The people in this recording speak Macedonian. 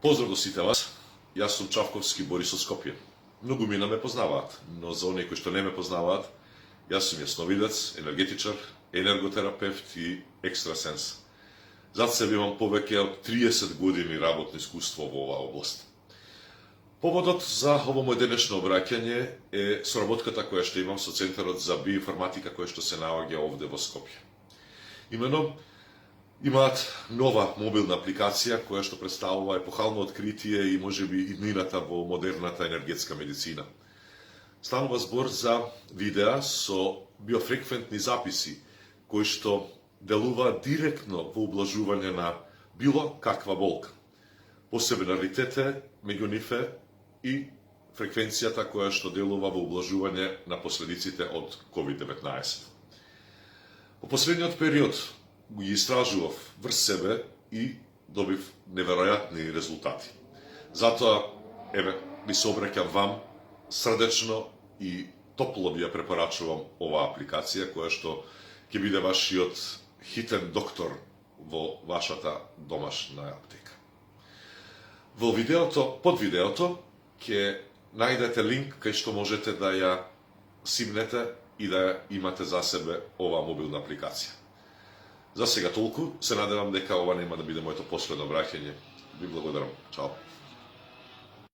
Поздрав до сите вас, јас сум Чавковски Борис од Скопје. Многу мина ме познаваат, но за оние кои што не ме познаваат, јас сум јасновидец, енергетичар, енерготерапевт и екстрасенс. Зад себе имам повеќе од 30 години работно искуство во оваа област. Поводот за ово мој денешно обраќање е соработката која што имам со Центарот за биоинформатика која што се наоѓа овде во Скопје. Имено, имаат нова мобилна апликација која што представува епохално откритие и можеби иднината во модерната енергетска медицина. Станува збор за видеа со биофреквентни записи кои што делуваат директно во ублажување на било каква болка. Посебен раритет е меѓу нив е и фреквенцијата која што делува во ублажување на последиците од COVID-19. Во последниот период ги истражував врз себе и добив неверојатни резултати. Затоа, ви се обраќам вам срдечно и топло ви ја препорачувам оваа апликација која што ќе биде вашиот хитен доктор во вашата домашна аптека. Во видеото, под видеото, ќе најдете линк кај што можете да ја симнете и да ја имате за себе оваа мобилна апликација. За сега толку, се надевам дека ова нема да биде моето последно враќање. Ви благодарам. Чао.